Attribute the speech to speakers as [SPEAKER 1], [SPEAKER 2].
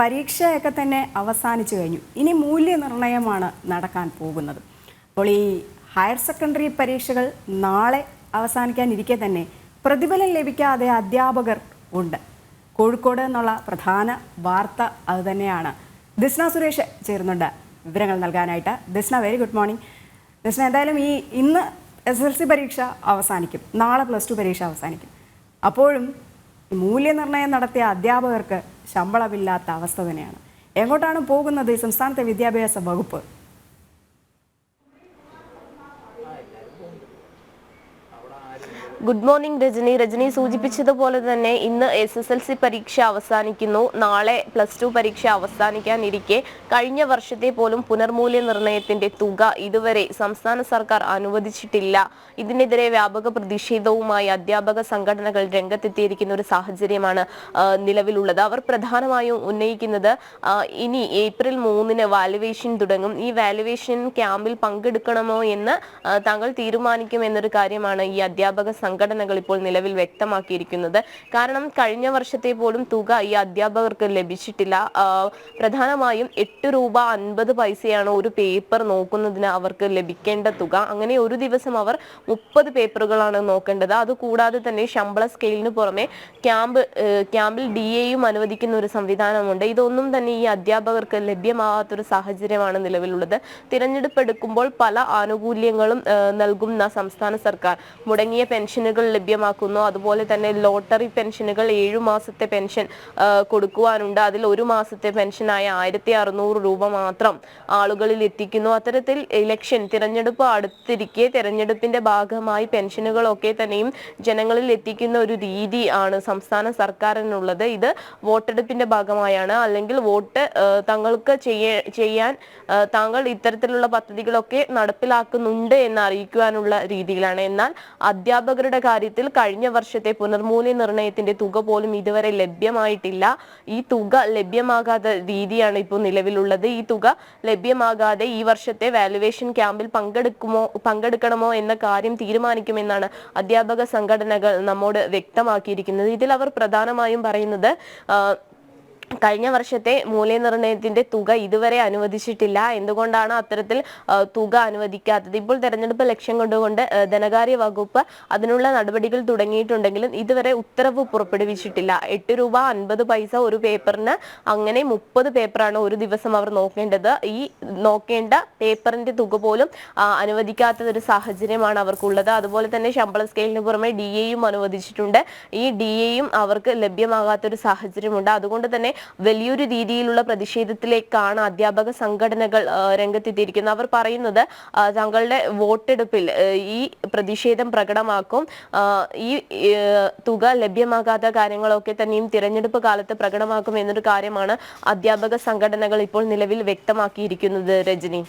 [SPEAKER 1] പരീക്ഷയൊക്കെ തന്നെ അവസാനിച്ചു കഴിഞ്ഞു. ഇനി മൂല്യനിർണ്ണയമാണ് നടക്കാൻ പോകുന്നത്. അപ്പോൾ ഈ ഹയർ സെക്കൻഡറി പരീക്ഷകൾ നാളെ അവസാനിക്കാനിരിക്കെ തന്നെ പ്രതിഫലം ലഭിക്കാതെ അധ്യാപകർ ഉണ്ട്. കോഴിക്കോട് എന്നുള്ള പ്രധാന വാർത്ത അതുതന്നെയാണ്. ദിസ്ന സുരേഷ് ചേരുന്നുണ്ട് വിവരങ്ങൾ നൽകാനായിട്ട്. Disna, very good morning. Disna, എന്തായാലും ഇന്ന് SSLC പരീക്ഷ അവസാനിക്കും, നാളെ +2 പരീക്ഷ അവസാനിക്കും. അപ്പോഴും മൂല്യനിർണ്ണയം നടത്തിയ അധ്യാപകർക്ക് ശമ്പളമില്ലാത്ത അവസ്ഥ തന്നെയാണ്. എങ്ങോട്ടാണ് പോകുന്നത് ഈ സംസ്ഥാനത്തെ വിദ്യാഭ്യാസ വകുപ്പ്?
[SPEAKER 2] Good morning Rajani. രജനി സൂചിപ്പിച്ചതുപോലെ തന്നെ ഇന്ന് SSLC പരീക്ഷ അവസാനിക്കുന്നു. നാളെ +2 പരീക്ഷ അവസാനിക്കാനിരിക്കെ കഴിഞ്ഞ വർഷത്തെ പോലും പുനർമൂല്യനിർണ്ണയത്തിന്റെ തുക ഇതുവരെ സംസ്ഥാന സർക്കാർ അനുവദിച്ചിട്ടില്ല. ഇതിനെതിരെ വ്യാപക പ്രതിഷേധവുമായി അധ്യാപക സംഘടനകൾ രംഗത്തെത്തിയിരിക്കുന്ന ഒരു സാഹചര്യമാണ് നിലവിലുള്ളത്. അവർ പ്രധാനമായും ഉന്നയിക്കുന്നത് ഇനി ഏപ്രിൽ 3-ന് വാല്യുവേഷൻ തുടങ്ങും. ഈ വാല്യുവേഷൻ ക്യാമ്പിൽ പങ്കെടുക്കണമോ എന്ന് താങ്കൾ തീരുമാനിക്കുമെന്നൊരു കാര്യമാണ് ഈ അധ്യാപക സംഘടനകൾ ഇപ്പോൾ നിലവിൽ വ്യക്തമാക്കിയിരിക്കുന്നത്. കാരണം കഴിഞ്ഞ വർഷത്തെ പോലും തുക ഈ അധ്യാപകർക്ക് ലഭിച്ചിട്ടില്ല. പ്രധാനമായും 8 രൂപ 50 പൈസയാണ് ഒരു പേപ്പർ നോക്കുന്നതിന് അവർക്ക് ലഭിക്കേണ്ട തുക. അങ്ങനെ ഒരു ദിവസം അവർ 30 പേപ്പറുകളാണ് നോക്കേണ്ടത്. അതുകൂടാതെ തന്നെ ശമ്പള സ്കെയിലിന് പുറമെ ക്യാമ്പിൽ DAയും അനുവദിക്കുന്ന ഒരു സംവിധാനമുണ്ട്. ഇതൊന്നും തന്നെ ഈ അധ്യാപകർക്ക് ലഭ്യമാകാത്തൊരു സാഹചര്യമാണ് നിലവിലുള്ളത്. തിരഞ്ഞെടുപ്പ് എടുക്കുമ്പോൾ പല ആനുകൂല്യങ്ങളും നൽകുന്ന സംസ്ഥാന സർക്കാർ മുടങ്ങിയ പെൻഷനുകൾ ലഭ്യമാക്കുന്നു. അതുപോലെ തന്നെ ലോട്ടറി പെൻഷനുകൾ 7 മാസത്തെ പെൻഷൻ കൊടുക്കുവാനുണ്ട്. അതിൽ ഒരു മാസത്തെ പെൻഷനായ 1600 രൂപ മാത്രം ആളുകളിൽ എത്തിക്കുന്നു. അത്തരത്തിൽ തിരഞ്ഞെടുപ്പ് അടുത്തിരിക്കെ തെരഞ്ഞെടുപ്പിന്റെ ഭാഗമായി പെൻഷനുകളൊക്കെ തന്നെയും ജനങ്ങളിൽ എത്തിക്കുന്ന ഒരു രീതി ആണ് സംസ്ഥാന സർക്കാരിനുള്ളത്. ഇത് വോട്ടെടുപ്പിന്റെ ഭാഗമായാണ്. അല്ലെങ്കിൽ വോട്ട് തങ്ങൾക്ക് ചെയ്യാൻ താങ്കൾ ഇത്തരത്തിലുള്ള പദ്ധതികളൊക്കെ നടപ്പിലാക്കുന്നുണ്ട് എന്ന് അറിയിക്കുവാനുള്ള രീതിയിലാണ്. എന്നാൽ അധ്യാപകരുടെ കാര്യത്തിൽ കഴിഞ്ഞ വർഷത്തെ പുനർമൂല്യനിർണ്ണയത്തിന്റെ തുക പോലും ഇതുവരെ ലഭ്യമായിട്ടില്ല. ഈ തുക ലഭ്യമാകാത്ത രീതിയാണ് ഇപ്പോൾ നിലവിലുള്ളത്. ഈ തുക ലഭ്യമാകാതെ ഈ വർഷത്തെ വാല്യുവേഷൻ ക്യാമ്പിൽ പങ്കെടുക്കണമോ എന്ന കാര്യം തീരുമാനിക്കുമെന്നാണ് അധ്യാപക സംഘടനകൾ നമ്മോട് വ്യക്തമാക്കിയിരിക്കുന്നത്. ഇതിൽ അവർ പ്രധാനമായും പറയുന്നത് കഴിഞ്ഞ വർഷത്തെ മൂല്യനിർണ്ണയത്തിന്റെ തുക ഇതുവരെ അനുവദിച്ചിട്ടില്ല. എന്തുകൊണ്ടാണ് അത്തരത്തിൽ തുക അനുവദിക്കാത്തത്? ഇപ്പോൾ തെരഞ്ഞെടുപ്പ് ലക്ഷ്യം കൊണ്ടുകൊണ്ട് ധനകാര്യ വകുപ്പ് അതിനുള്ള നടപടികൾ തുടങ്ങിയിട്ടുണ്ടെങ്കിലും ഇതുവരെ ഉത്തരവ് പുറപ്പെടുവിച്ചിട്ടില്ല. 8 രൂപ 50 പൈസ ഒരു പേപ്പറിന്, അങ്ങനെ 30 പേപ്പറാണ് ഒരു ദിവസം അവർ നോക്കേണ്ടത്. ഈ നോക്കേണ്ട പേപ്പറിന്റെ തുക പോലും അനുവദിക്കാത്ത ഒരു സാഹചര്യമാണ് അവർക്കുള്ളത്. അതുപോലെ തന്നെ ശമ്പള സ്കെയിലിന് പുറമെ DAയും അനുവദിച്ചിട്ടുണ്ട്. ഈ DAയും അവർക്ക് ലഭ്യമാകാത്തൊരു സാഹചര്യമുണ്ട്. അതുകൊണ്ട് തന്നെ വലിയൊരു രീതിയിലുള്ള പ്രതിഷേധത്തിലേക്കാണ് അധ്യാപക സംഘടനകൾ രംഗത്തെത്തിയിരിക്കുന്നത്. അവർ പറയുന്നത് തങ്ങളുടെ വോട്ടെടുപ്പിൽ ഈ പ്രതിഷേധം പ്രകടമാക്കും. ഈ തുക ലഭ്യമാകാത്ത കാര്യങ്ങളൊക്കെ തന്നെയും തിരഞ്ഞെടുപ്പ് കാലത്ത് പ്രകടമാക്കും എന്നൊരു കാര്യമാണ് അധ്യാപക സംഘടനകൾ ഇപ്പോൾ നിലവിൽ വ്യക്തമാക്കിയിരിക്കുന്നത്. രജനി.